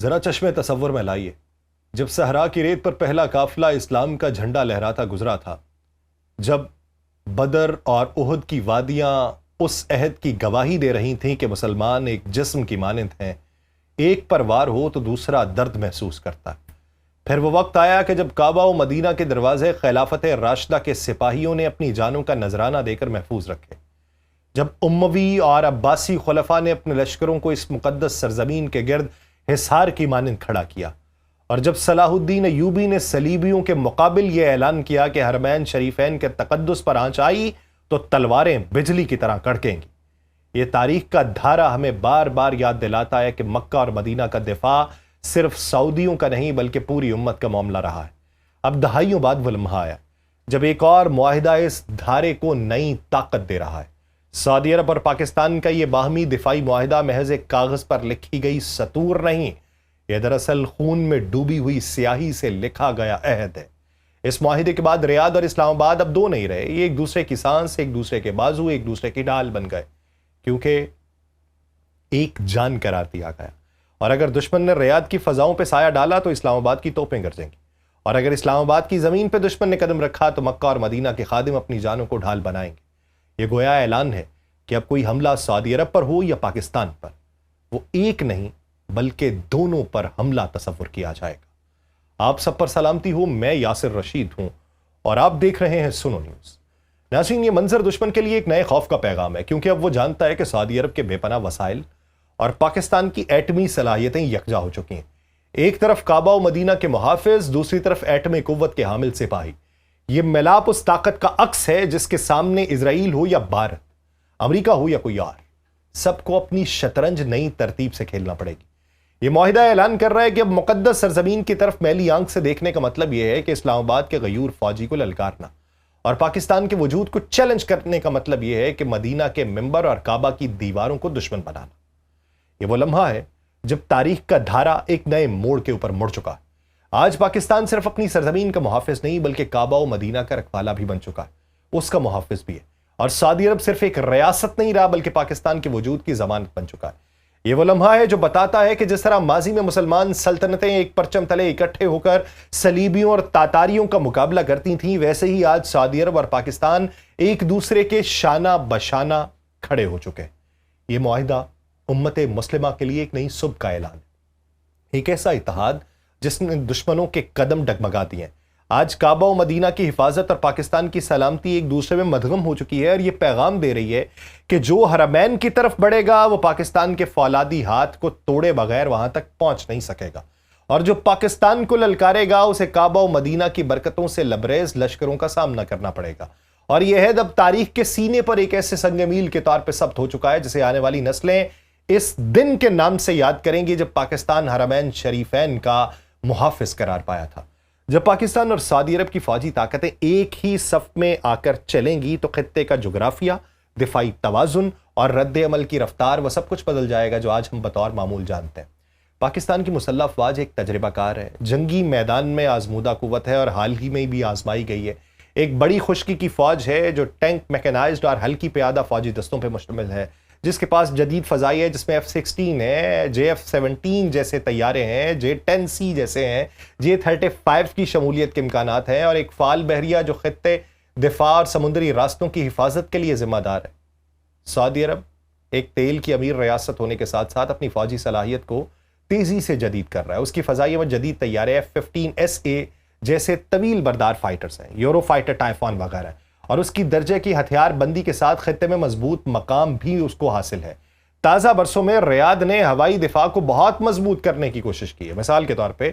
जरा चश्मे तसव्वुर में लाइए, जब सहरा की रेत पर पहला काफिला इस्लाम का झंडा लहराता गुजरा था, जब बदर और उहद की वादियां उस अहद की गवाही दे रही थीं कि मुसलमान एक जिस्म की मानंद हैं, एक पर वार हो तो दूसरा दर्द महसूस करता है। फिर वो वक्त आया कि जब काबा व मदीना के दरवाजे खिलाफत राशिदा के सिपाहियों ने अपनी जानों का नजराना देकर महफूज रखे, जब उम्मवी और अब्बासी खुलफा ने अपने लश्करों को इस मुकद्दस सरजमीन के गिर्द हिसार की मानंद खड़ा किया, और जब सलाहुद्दीन अय्यूबी ने सलीबियों के मुकाबिल यह ऐलान किया कि हरमैन शरीफैन के तकद्दुस पर आंच आई तो तलवारें बिजली की तरह कड़केंगी। ये तारीख का धारा हमें बार बार याद दिलाता है कि मक्का और मदीना का दिफा सिर्फ सऊदियों का नहीं बल्कि पूरी उम्मत का मामला रहा है। अब दहाइयों बाद वो लम्हा आया जब एक और मुआहिदा इस धारे को नई ताकत दे रहा है। सऊदी अरब और पाकिस्तान का यह बाहमी दिफाई मुआहिदा महज एक कागज पर लिखी गई सतूर नहीं, यह दरअसल खून में डूबी हुई स्याही से लिखा गया अहद है। इस मुआहिदे के बाद रियाद और इस्लामाबाद अब दो नहीं रहे, ये एक दूसरे की सांस, एक दूसरे के बाजू, एक दूसरे की ढाल बन गए, क्योंकि एक जान करार दिया गया। और अगर दुश्मन ने रियाद की फजाओं पर साया डाला तो इस्लामाबाद की तोपें गरजेंगी, और अगर इस्लामाबाद की जमीन पर दुश्मन ने कदम रखा तो मक्का और मदीना के खादिम अपनी जानों को ढाल बनाएंगे। यह गोया ऐलान है कि अब कोई हमला सऊदी अरब पर हो या पाकिस्तान पर, वो एक नहीं बल्कि दोनों पर हमला तसव्वुर किया जाएगा। आप सब पर सलामती हो, मैं यासिर रशीद हूं और आप देख रहे हैं सुनो न्यूज। नाज़रीन, ये मंजर दुश्मन के लिए एक नए खौफ का पैगाम है, क्योंकि अब वो जानता है कि सऊदी अरब के बेपनाह वसाइल और पाकिस्तान की एटमी सलाहियतें यकजा हो चुकी हैं। एक तरफ काबा व मदीना के मुहाफिज, दूसरी तरफ एटमी कुव्वत के हामिल सिपाही। यह मिलाप उस ताकत का अक्स है जिसके सामने इजराइल हो या भारत, अमेरिका हो या कोई और, सबको अपनी शतरंज नई तरतीब से खेलना पड़ेगी। यह मुआहिदा ऐलान कर रहा है कि अब मुकद्दस सरजमीन की तरफ मैली आंख से देखने का मतलब यह है कि इस्लामाबाद के गयूर फौजी को ललकारना, और पाकिस्तान के वजूद को चैलेंज करने का मतलब यह है कि मदीना के मिंबर और काबा की दीवारों को दुश्मन बनाना। यह वो लम्हा है जब तारीख का धारा एक नए मोड़ के ऊपर मुड़ चुका है। आज पाकिस्तान सिर्फ अपनी सरजमीन का मुहाफिज नहीं बल्कि काबा व मदीना का रखवाला भी बन चुका है, उसका मुहाफिज भी है। और सऊदी अरब सिर्फ एक रियासत नहीं रहा बल्कि पाकिस्तान के वजूद की जमानत बन चुका है। यह वो लम्हा है जो बताता है कि जिस तरह माजी में मुसलमान सल्तनतें एक परचम तले इकट्ठे होकर सलीबियों और तातारियों का मुकाबला करती थीं, वैसे ही आज सऊदी अरब और पाकिस्तान एक दूसरे के शाना बशाना खड़े हो चुके हैं। यह मुआहिदा उम्मत मुस्लिमा के लिए एक नई सुबह का ऐलान है, एक ऐसा इत्तेहाद जिसने दुश्मनों के कदम डगमगा दिए हैं। आज काबा व मदीना की हिफाजत और पाकिस्तान की सलामती एक दूसरे में मदगम हो चुकी है, और यह पैगाम दे रही है कि जो हरमैन की तरफ बढ़ेगा वो पाकिस्तान के फौलादी हाथ को तोड़े बगैर वहां तक पहुंच नहीं सकेगा, और जो पाकिस्तान को ललकारेगा उसे काबा व मदीना की बरकतों से लबरेज लश्करों का सामना करना पड़ेगा। और यह है अब तारीख के सीने पर एक ऐसे संग मील के तौर पर सब्त हो चुका है जिसे आने वाली नस्लें इस दिन के नाम से याद करेंगी जब पाकिस्तान हरमैन शरीफैन का मुहाफिज करार पाया था। जब पाकिस्तान और सऊदी अरब की फौजी ताकतें एक ही सफ में आकर चलेंगी तो खित्ते का जोग्राफिया, दिफाई तवाजुन और रद्द अमल की रफ्तार वह सब कुछ बदल जाएगा जो आज हम बतौर मामूल जानते हैं। पाकिस्तान की मुसल्लह अफवाज एक तजर्बाकार है, जंगी मैदान में आजमूदा कुव्वत है और हाल ही में भी आजमाई गई है। एक बड़ी खुश्की की फौज है जो टैंक, मैकेनाइज्ड और हल्की प्यादा फौजी दस्तों पर मुश्तमिल है, जिसके पास जदीद फजाई है, जिसमें F-16 है, JF-17 जैसे तैयारे हैं, J-10C जैसे हैं, J-35 की शमूलियत के इम्कानात हैं, और एक फाल बहरिया जो खित्ते, दिफा और समुद्री रास्तों की हिफाजत के लिए जिम्मेदार है। सऊदी अरब एक तेल की अमीर रियासत होने के साथ साथ अपनी फौजी सलाहियत को तेजी से जदीद कर रहा है। उसकी फजाई में जदीद तैयारे F-15SA जैसे तवील बरदार फाइटर्स हैं, यूरो फाइटर टाइफॉन वगैरह, और उसकी दर्जे की हथियार बंदी के साथ खित्ते में मजबूत मकाम भी उसको हासिल है। ताज़ा बरसों में रियाद ने हवाई दिफा को बहुत मजबूत करने की कोशिश की है। मिसाल के तौर पे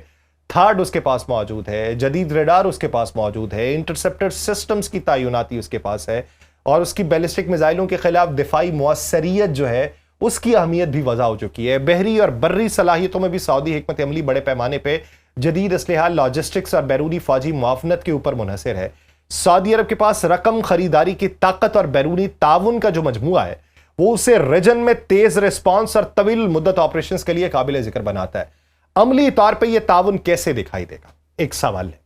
थार्ड उसके पास मौजूद है, जदीद रेडार उसके पास मौजूद है, इंटरसेप्टर सिस्टम्स की तैनाती उसके पास है, और उसकी बैलिस्टिक मिसाइलों के खिलाफ दिफाई मुअस्सरियत जो है उसकी अहमियत भी वज़ा हो चुकी है। बहरी और बर्री सलाहियतों में भी सऊदी हिकमत अमली बड़े पैमाने पर जदीद असलहा, लॉजिस्टिक्स और बैरूनी फौजी मुआवनत के ऊपर मुनहसर है। सऊदी अरब के पास रकम, खरीदारी की ताकत और बैरूनी ताउन का जो मजमुआ है वो उसे रीजन में तेज रिस्पांस और तवील मुद्दत ऑपरेशंस के लिए काबिल जिक्र बनाता है। अमली तौर पर यह ताउन कैसे दिखाई देगा, एक सवाल है।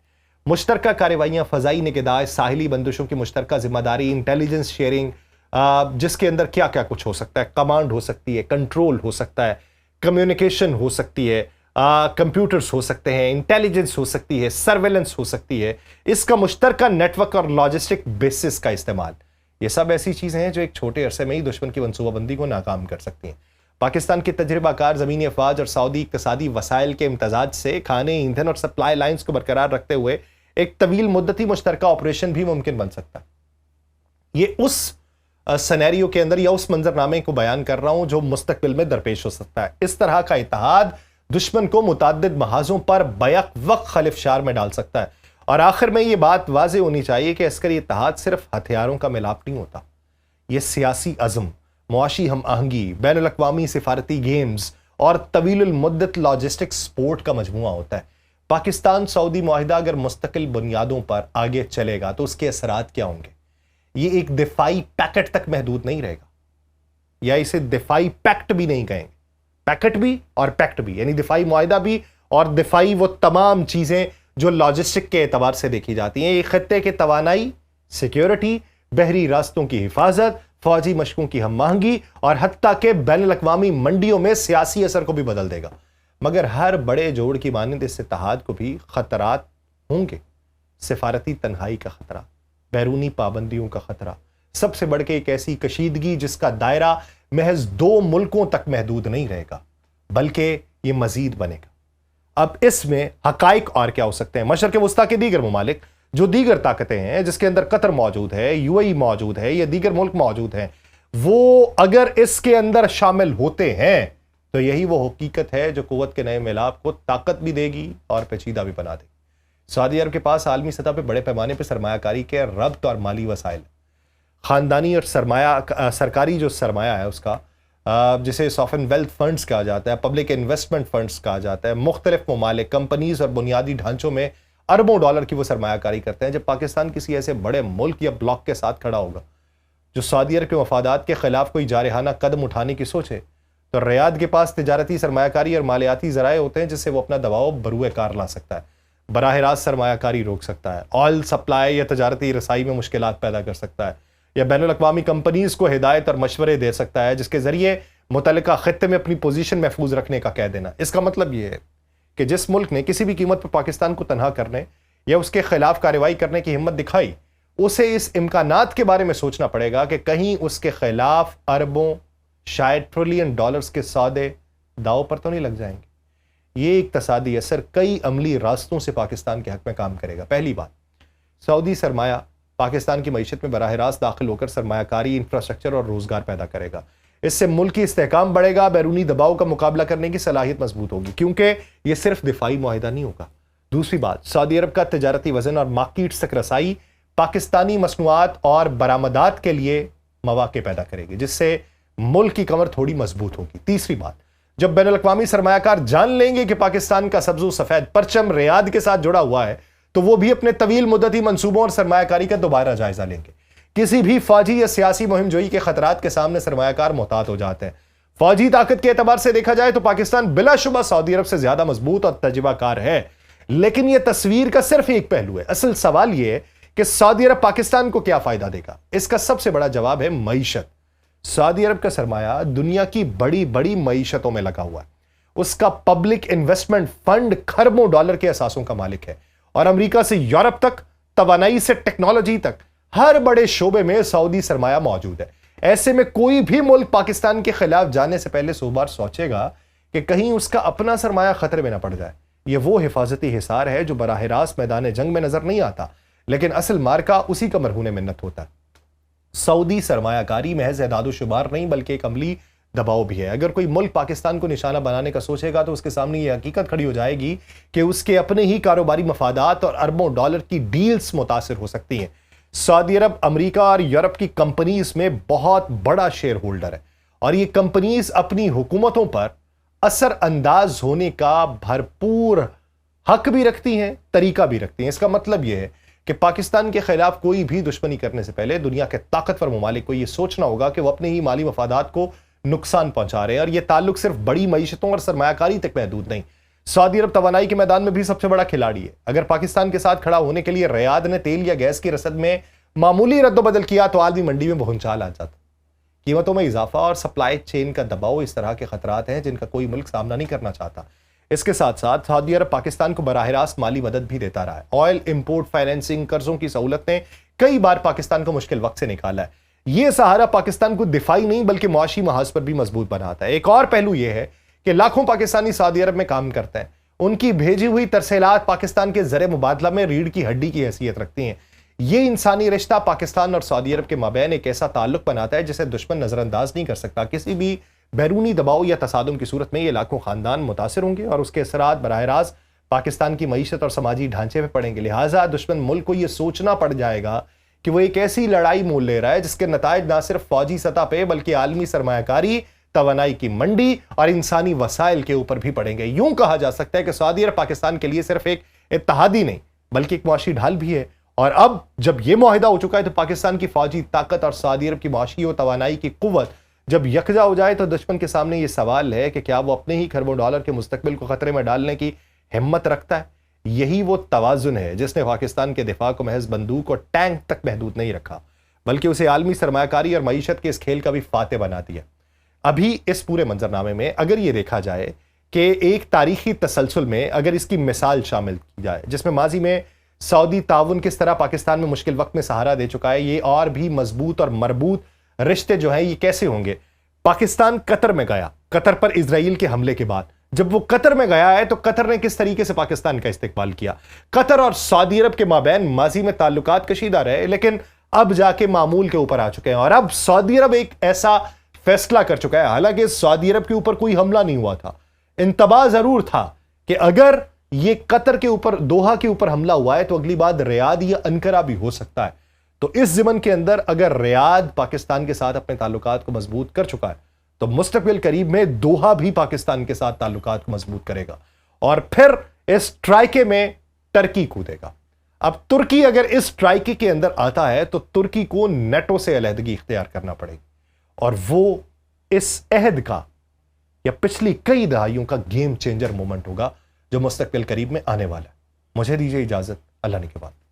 मुश्तरका कार्रवाइयां, फजाई निगहदाश्त, साहिली बंदिशों की मुश्तरका जिम्मेदारी, इंटेलिजेंस शेयरिंग, जिसके अंदर क्या क्या कुछ हो सकता है, कमांड हो सकती है, कंट्रोल हो सकता है, कम्युनिकेशन हो सकती है, कंप्यूटर्स हो सकते हैं, इंटेलिजेंस हो सकती है, सर्वेलेंस हो सकती है, इसका मुश्तरका नेटवर्क और लॉजिस्टिक बेसिस का इस्तेमाल, ये सब ऐसी चीजें हैं जो एक छोटे अरसे में ही दुश्मन की मनसूबाबंदी को नाकाम कर सकती हैं। पाकिस्तान की तजर्बाकार ज़मीनी अफवाज और सऊदी इक्तसादी वसाइल के इम्तजाज से खाने, ईंधन और सप्लाई लाइन्स को बरकरार रखते हुए एक तवील मुद्दती मुश्तरका ऑपरेशन भी मुमकिन बन सकता है। ये उस सिनेरियो के अंदर या उस मंजरनामे को बयान कर रहा हूं जो मुस्तकबिल में दरपेश हो सकता है। इस तरह का इत्तेहाद दुश्मन को मुताद्दिद महाजों पर बैक वक्त खलिफशार में डाल सकता है। और आखिर में यह बात वाज़ेह होनी चाहिए कि अस्करी इत्तेहाद सिर्फ हथियारों का मिलाप नहीं होता, यह सियासी अज़म, मुआशी हम आहंगी, बैनुल अक़वामी सिफारती गेम्स और तवील मुद्दत लॉजिस्टिक सपोर्ट का मजमुआ होता है। पाकिस्तान सऊदी मुआहिदा अगर मुस्तकिल बुनियादों पर आगे चलेगा तो उसके असरात क्या होंगे? ये एक दिफाई पैकेट तक महदूद नहीं रहेगा, या इसे दिफाई पैक्ट भी नहीं कहेंगे। पैकेट भी और पैक्ट भी, यानी दिफाई मुआहिदा भी और दिफाई वो तमाम चीजें जो लॉजिस्टिक के एतबार से देखी जाती हैं। ये खत्ते के तवानाई, सिक्योरिटी, बहरी रास्तों की हिफाजत, फौजी मशकों की हम महंगी और हत्ता के बैनुल अक़वामी मंडियों में सियासी असर को भी बदल देगा। मगर हर बड़े जोड़ की मानद इस इत्तेहाद को भी खतरात होंगे। सिफारती तन्हाई का खतरा, बैरूनी पाबंदियों का खतरा, सबसे बढ़ के एक ऐसी कशीदगी जिसका दायरा महज 2 मुल्कों तक महदूद नहीं रहेगा, बल्कि यह मजीद बनेगा। अब इसमें हकाइक और क्या हो सकते हैं? मशरक़ वस्ता के दीगर ममालिक, जो दीगर ताकतें हैं जिसके अंदर कतर मौजूद है, यूएई मौजूद है या दीगर मुल्क मौजूद हैं, वो अगर इसके अंदर शामिल होते हैं तो यही वो हकीकत है जो कुव्वत के नए मिलाप को ताकत भी देगी और पेचीदा भी बना देगी। सऊदी अरब के पास आलमी सतह पर बड़े पैमाने पर सरमायाकारी के रब्त और माली वसाइल, खानदानी और सरकारी जो सरमाया है उसका, जिसे सॉफन वेल्थ फंड्स कहा जाता है, पब्लिक इन्वेस्टमेंट फंड्स कहा जाता है, मुख्तलिफ ममालिक, कंपनीज और बुनियादी ढांचों में अरबों डॉलर की वो सरमायाकारी करते हैं। जब पाकिस्तान किसी ऐसे बड़े मुल्क या ब्लॉक के साथ खड़ा होगा जो सऊदी अरब के मफादात के खिलाफ कोई जारहाना कदम उठाने की सोचे, तो रियाद के पास तिजारती सरमायाकारी और मालियाती जराए होते हैं जिससे वो अपना दबाव बरूए कार ला सकता है, बराह रास्त सरमायाकारी रोक सकता है, ऑयल सप्लाई या तजारती रसाई में मुश्किलात पैदा कर सकता है, या बैनुल अक़वामी कंपनीज को हिदायत और मशवरे दे सकता है जिसके जरिए मुतल्लिका खित्ते में अपनी पोजीशन महफूज रखने का कह देना। इसका मतलब यह है कि जिस मुल्क ने किसी भी कीमत पर पाकिस्तान को तनहा करने या उसके खिलाफ कार्रवाई करने की हिम्मत दिखाई, उसे इस इम्कानात के बारे में सोचना पड़ेगा कि कहीं उसके खिलाफ अरबों, शायद ट्रिलियन डॉलर्स के सौदे दाव पर तो नहीं लग जाएंगे। ये इक्तसादी असर कई अमली रास्तों से पाकिस्तान के हक में काम करेगा। पहली बात, सऊदी सरमाया पाकिस्तान की मईशत में बराह रास्त दाखिल होकर सरमायाकारी, इंफ्रास्ट्रक्चर और रोजगार पैदा करेगा। इससे मुल्क की इस्तेहकाम बढ़ेगा, बैरूनी दबाव का मुकाबला करने की सलाहियत मजबूत होगी, क्योंकि यह सिर्फ दिफाई मुआहिदा नहीं होगा। दूसरी बात, सऊदी अरब का तजारती वजन और मार्केट्स तक रसाई पाकिस्तानी मसनूआत और बरामदात के लिए मौके पैदा करेगी, जिससे मुल्क की कमर थोड़ी मजबूत होगी। तीसरी बात, जब बैनुल अक़वामी सरमायाकार जान लेंगे कि पाकिस्तान का सब्ज़ सफेद परचम रियाद के साथ जुड़ा हुआ है, तो वो भी अपने तवील मुद्दती मंसूबों और सरमायाकारी का दोबारा जायजा लेंगे। किसी भी फौजी या सियासी मुहिम जोई के खतरात के सामने सरमायाकार मोहतात हो जाते हैं। फौजी ताकत के एतबार से देखा जाए तो पाकिस्तान बिलाशुबा सऊदी अरब से ज्यादा मजबूत और तजुर्बाकार है, लेकिन यह तस्वीर का सिर्फ एक पहलू है। असल सवाल यह है कि सऊदी अरब पाकिस्तान को क्या फायदा देगा। इसका सबसे बड़ा जवाब है मईशत। सऊदी अरब का सरमाया दुनिया की बड़ी बड़ी मईशतों में लगा हुआ है। उसका पब्लिक इन्वेस्टमेंट फंड खरबों डॉलर के असासों का मालिक है, और अमेरिका से यूरोप तक, तवानाई से टेक्नोलॉजी तक, हर बड़े शोबे में सऊदी सरमाया मौजूद है। ऐसे में कोई भी मुल्क पाकिस्तान के खिलाफ जाने से पहले 100 बार सोचेगा कि कहीं उसका अपना सरमाया खतरे में ना पड़ जाए। यह वो हिफाजती हिसार है जो बराह रास्त मैदान जंग में नजर नहीं आता, लेकिन असल मार्का उसी का मरहून मिन्नत होता है। सऊदी सरमायाकारी महज एदाद शुमार नहीं बल्कि एक अमली दबाव भी है। अगर कोई मुल्क पाकिस्तान को निशाना बनाने का सोचेगा तो उसके सामने यह हकीकत खड़ी हो जाएगी कि उसके अपने ही कारोबारी मफादात और अरबों डॉलर की डील्स मुतासिर हो सकती हैं। सऊदी अरब अमेरिका और यूरोप की कंपनीज में बहुत बड़ा शेयर होल्डर है, और ये कंपनीज अपनी हुकूमतों पर असर अंदाज होने का भरपूर हक भी रखती हैं, तरीका भी रखती हैं। इसका मतलब यह है कि पाकिस्तान के खिलाफ कोई भी दुश्मनी करने से पहले दुनिया के ताकतवर ममालिक को यह सोचना होगा कि वह अपने ही माली मफादात को नुकसान पहुंचा रहे हैं, और यह ताल्लुक सिर्फ बड़ी मईशतों और सरमायाकारी तक महदूद नहीं। सऊदी अरब तवानाई के मैदान में भी सबसे बड़ा खिलाड़ी है। अगर पाकिस्तान के साथ खड़ा होने के लिए रियाद ने तेल या गैस की रसद में मामूली रद्दोबदल किया तो आलमी मंडी में भूचाल आ जाता। कीमतों में इजाफा और सप्लाई चेन का दबाव इस तरह के खतरात हैं जिनका कोई मुल्क सामना नहीं करना चाहता। इसके साथ साथ सऊदी अरब पाकिस्तान को बराह रास्त माली मदद भी देता रहा है। ऑयल इंपोर्ट फाइनेंसिंग, कर्जों की सहूलत ने कई बार पाकिस्तान को मुश्किल वक्त से निकाला है। यह सहारा पाकिस्तान को दिफाई नहीं बल्कि मुआशी महाज पर भी मजबूत बनाता है। एक और पहलू यह है कि लाखों पाकिस्तानी सऊदी अरब में काम करते हैं। उनकी भेजी हुई तरसेलात पाकिस्तान के ज़र मुबादला में रीढ़ की हड्डी की हैसियत रखती हैं। ये इंसानी रिश्ता पाकिस्तान और सऊदी अरब के माबैन एक ऐसा ताल्लुक बनाता है जिसे दुश्मन नजरअंदाज नहीं कर सकता। किसी भी बैरूनी दबाव या तसादुम की सूरत में ये लाखों खानदान मुतासिर होंगे और उसके असरात बराह रास्त पाकिस्तान की मईशत और समाजी ढांचे में पड़ेंगे। लिहाजा दुश्मन मुल्क को यह सोचना पड़ जाएगा कि वो एक ऐसी लड़ाई मोल ले रहा है जिसके नतायज ना सिर्फ फौजी सतह पर बल्कि आलमी सरमायाकारी, तवानाई की मंडी और इंसानी वसाइल के ऊपर भी पड़ेंगे। यूं कहा जा सकता है कि सऊदी अरब पाकिस्तान के लिए सिर्फ एक इत्तेहादी नहीं बल्कि एक मुआशी ढाल भी है। और अब जब यह मुआहिदा हो चुका है तो पाकिस्तान की फौजी ताकत और सऊदी अरब की मुआशी और तवानाई की कुव्वत जब यकजा हो जाए तो दुश्मन के सामने यह सवाल है कि क्या वो अपने ही खरबों डॉलर के मुस्तकबिल को खतरे में डालने की हिम्मत रखता है। यही वो तवाजुन है जिसने पाकिस्तान के दिफा को महज बंदूक और टैंक तक महदूद नहीं रखा बल्कि उसे आलमी सरमायाकारी और मईशत के इस खेल का भी फाते बना दिया। अभी इस पूरे मंजरनामे में अगर यह देखा जाए कि एक तारीखी तसलसल में अगर इसकी मिसाल शामिल की जाए जिसमें माजी में सऊदी ताउन किस तरह पाकिस्तान में मुश्किल वक्त में सहारा दे चुका है, ये और भी मजबूत और मरबूत रिश्ते जो हैं ये कैसे होंगे। पाकिस्तान कतर में गया, कतर पर इजराइल के हमले के बाद जब वो कतर में गया है तो कतर ने किस तरीके से पाकिस्तान का इस्तेकबाल किया। कतर और सऊदी अरब के माबैन माजी में ताल्लुकात कशीदा रहे लेकिन अब जाके मामूल के ऊपर आ चुके हैं और अब सऊदी अरब एक ऐसा फैसला कर चुका है। हालांकि सऊदी अरब के ऊपर कोई हमला नहीं हुआ था, इंतबा जरूर था कि अगर ये कतर के ऊपर, दोहा के ऊपर हमला हुआ है तो अगली बात रियाद या अंकारा भी हो सकता है। तो इस ज़िमन के अंदर अगर रियाद पाकिस्तान के साथ अपने ताल्लुकात को मजबूत कर चुका है तो मुस्तकबिल करीब में दोहा भी पाकिस्तान के साथ ताल्लुकात को मजबूत करेगा और फिर इस ट्राइके में टर्की कूदेगा। अब तुर्की अगर इस ट्राइके के अंदर आता है तो तुर्की को नेटो से अलहदगी इख्तियार करना पड़ेगी और वो इस अहद का या पिछली कई दहाइयों का गेम चेंजर मोमेंट होगा जो मुस्तकबिल करीब में आने वाला है। मुझे दीजिए इजाजत, अल्लाह ने के बाद।